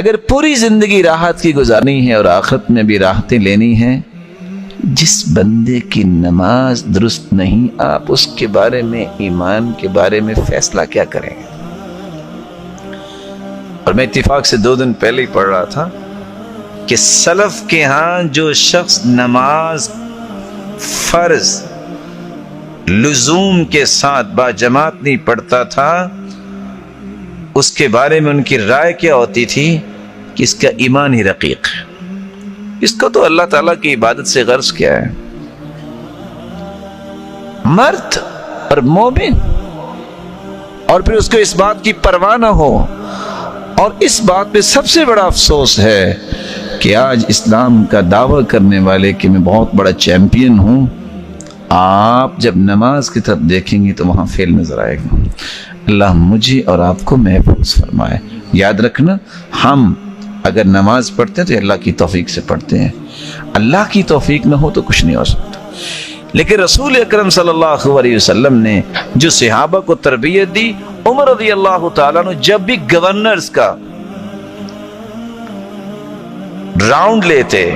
اگر پوری زندگی راحت کی گزارنی ہے اور آخرت میں بھی راحتیں لینی ہیں، جس بندے کی نماز درست نہیں، آپ اس کے بارے میں، ایمان کے بارے میں فیصلہ کیا کریں گے؟ اور میں اتفاق سے 2 دن پہلے ہی پڑھ رہا تھا کہ سلف کے ہاں جو شخص نماز فرض لزوم کے ساتھ با جماعت نہیں پڑھتا تھا، اس کے بارے میں ان کی رائے کیا ہوتی تھی کہ اس کا ایمان ہی رقیق ہے، اس کو تو اللہ تعالیٰ کی عبادت سے غرض کیا ہے۔ مرد اور مومن، اور پھر اس کو اس بات کی پرواہ نہ ہو۔ اور اس بات پہ سب سے بڑا افسوس ہے کہ آج اسلام کا دعویٰ کرنے والے کہ میں بہت بڑا چیمپئن ہوں، آپ جب نماز کی طرف دیکھیں گے تو وہاں فیل نظر آئے گا۔ اللہ مجھے اور آپ کو محفوظ فرمائے۔ یاد رکھنا، ہم اگر نماز پڑھتے ہیں تو اللہ کی توفیق سے پڑھتے ہیں، اللہ کی توفیق نہ ہو تو کچھ نہیں ہو سکتا۔ لیکن رسول اکرم صلی اللہ علیہ وسلم نے جو صحابہ کو تربیت دی، عمر رضی اللہ تعالیٰ عنہ جب بھی گورنرز کا راؤنڈ لیتے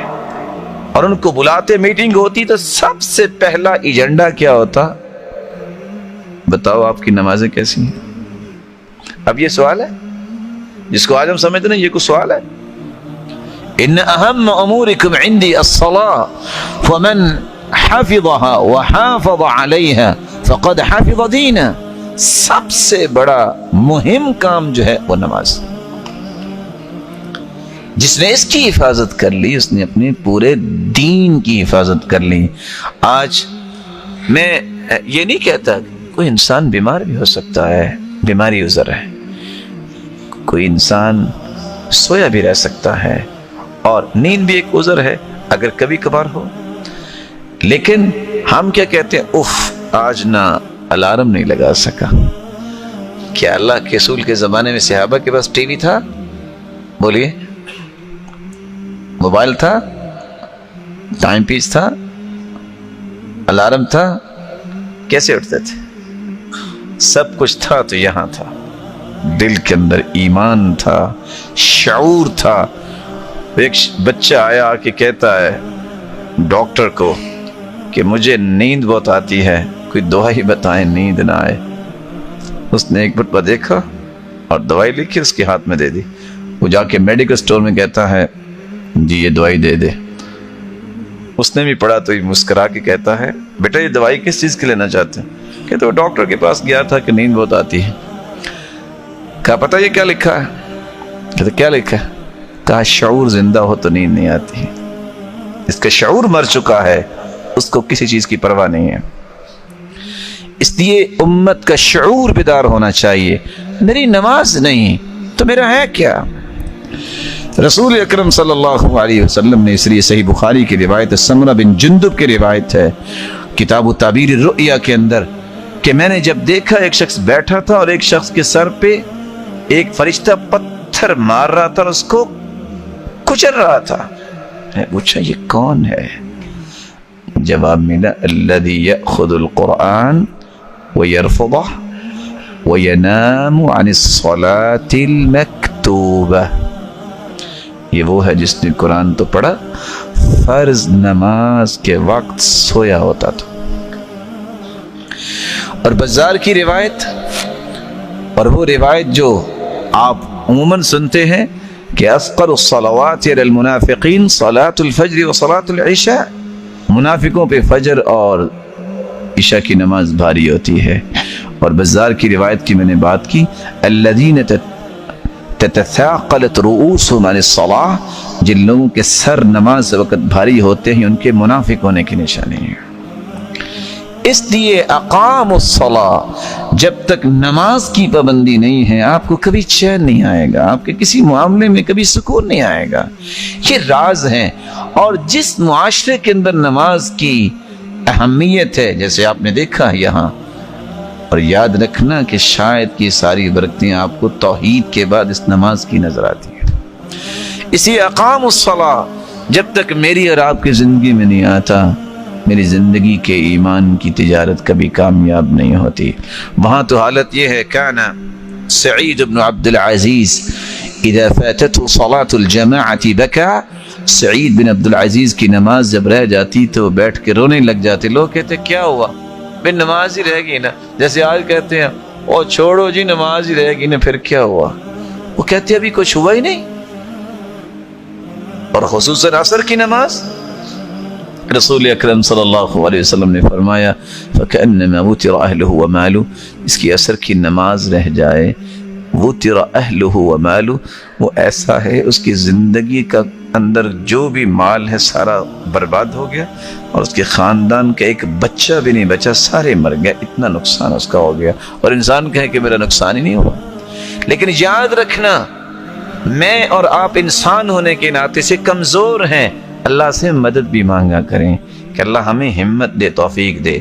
اور ان کو بلاتے، میٹنگ ہوتی، تو سب سے پہلا ایجنڈا کیا ہوتا؟ بتاؤ آپ کی نمازیں کیسی ہیں؟ اب یہ سوال ہے جس کو آج ہم سمجھتے ہیں، یہ کوئی سوال ہے؟ ان اہم امورکم عندی الصلاۃ فمن حفظها وحافظ علیها فقد حفظ دینہ۔ سب سے بڑا مہم کام جو ہے وہ نماز، جس نے اس کی حفاظت کر لی اس نے اپنے پورے دین کی حفاظت کر لی۔ آج میں یہ نہیں کہتا کوئی انسان بیمار بھی ہو سکتا ہے، بیماری عذر ہے، کوئی انسان سویا بھی رہ سکتا ہے، اور نیند بھی ایک عذر ہے اگر کبھی کبھار ہو۔ لیکن ہم کیا کہتے ہیں؟ اف آج نہ الارم نہیں لگا سکا۔ کیا اللہ کے رسول کے زمانے میں صحابہ کے پاس ٹی وی تھا؟ بولیے، موبائل تھا، ٹائم پیس تھا، الارم تھا؟ کیسے اٹھتے تھے؟ سب کچھ تھا تو یہاں تھا، دل کے اندر ایمان تھا، شعور تھا۔ ایک بچہ آیا کہ کہتا ہے ڈاکٹر کو کہ مجھے نیند بہت آتی ہے، کوئی دوائی بتائیں نیند نہ آئے۔ اس نے ایک مرتبہ دیکھا اور دوائی لکھی اس کے ہاتھ میں دے دی۔ وہ جا کے میڈیکل سٹور میں کہتا ہے جی یہ دوائی دے دے۔ اس نے بھی پڑھا تو یہ مسکرا کے کہتا ہے بیٹا یہ دوائی کس چیز کے لینا چاہتے ہیں؟ کہتے وہ ڈاکٹر کے پاس گیا تھا کہ نیند بہت آتی ہے۔ کہا پتہ یہ کیا لکھا ہے؟ کہتے کیا لکھا ہے؟ کہا شعور زندہ ہو تو نیند نہیں آتی۔ اس کا شعور مر چکا ہے، اس کو کسی چیز کی پرواہ نہیں ہے۔ اس لیے امت کا شعور بیدار ہونا چاہیے۔ میری نماز نہیں تو میرا ہے کیا؟ رسول اکرم صلی اللہ علیہ وسلم نے، اس لیے صحیح بخاری کی روایت سمرہ بن جندب کی روایت ہے کتاب تعبیر الرؤیا کے اندر، کہ میں نے جب دیکھا ایک شخص بیٹھا تھا اور ایک شخص کے سر پہ ایک فرشتہ پتھر مار رہا تھا اور اس کو کچل رہا تھا۔ میں پوچھا یہ کون ہے؟ جواب ملا الذی یأخذ القرآن ویرفضہ وینام عن الصلاة المکتوبہ۔ یہ وہ ہے جس نے قرآن تو پڑھا، فرض نماز کے وقت سویا ہوتا تھا۔ اور بزار کی روایت، اور وہ روایت جو آپ عموماً سنتے ہیں کہ اثقل الصلوات علی المنافقین صلاۃ الفجر و صلاۃ العشاء، منافقوں پہ فجر اور عشاء کی نماز بھاری ہوتی ہے۔ اور بزار کی روایت کی میں نے بات کی، الذین تتثاقلت رؤوسهم عن الصلاۃ، جن لوگوں کے سر نماز وقت بھاری ہوتے ہیں ان کے منافق ہونے کی نشانی ہے۔ اس لیے اقام الصلاۃ، جب تک نماز کی پابندی نہیں ہے آپ کو کبھی چین نہیں آئے گا، آپ کے کسی معاملے میں کبھی سکون نہیں آئے گا۔ یہ راز ہیں۔ اور جس معاشرے کے اندر نماز کی اہمیت ہے، جیسے آپ نے دیکھا یہاں، اور یاد رکھنا کہ شاید کی ساری برکتیں آپ کو توحید کے بعد اس نماز کی نظر آتی ہیں۔ اسی اقام الصلاۃ جب تک میری اور آپ کی زندگی میں نہیں آتا، میری زندگی کے ایمان کی تجارت کبھی کامیاب نہیں ہوتی۔ وہاں تو حالت یہ ہے، کان سعید بن عبد العزیز اذا فاتته صلاة الجماعة بكى. سعید بن عبد العزیز کی نماز جب رہ جاتی تو بیٹھ کے رونے لگ جاتے. لوگ کہتے کیا ہوا؟ بھئی نماز ہی رہ گئی نا. جیسے آج کہتے ہیں او چھوڑو جی نماز ہی رہ گئی نا، پھر کیا ہوا؟ وہ کہتے ابھی کچھ ہوا ہی نہیں. اور خصوصاً عصر کی نماز، رسول اکرم صلی اللہ علیہ وسلم نے فرمایا فَكَأَنَّمَا وُتِرَ أَهْلُهُ وَمَالُهُ. اس کی عصر کی نماز رہ جائے، وُتِرَ أَهْلُهُ وَمَالُهُ، وہ ایسا ہے اس کی زندگی کا اندر جو بھی مال ہے سارا برباد ہو گیا، اور اس کے خاندان کا ایک بچہ بھی نہیں بچا، سارے مر گئے، اتنا نقصان اس کا ہو گیا. اور انسان کہے کہ میرا نقصان ہی نہیں ہوا. لیکن یاد رکھنا، میں اور آپ انسان ہونے کے ناطے سے کمزور ہیں. اللہ سے مدد بھی مانگا کریں کہ اللہ ہمیں ہمت دے، توفیق دے.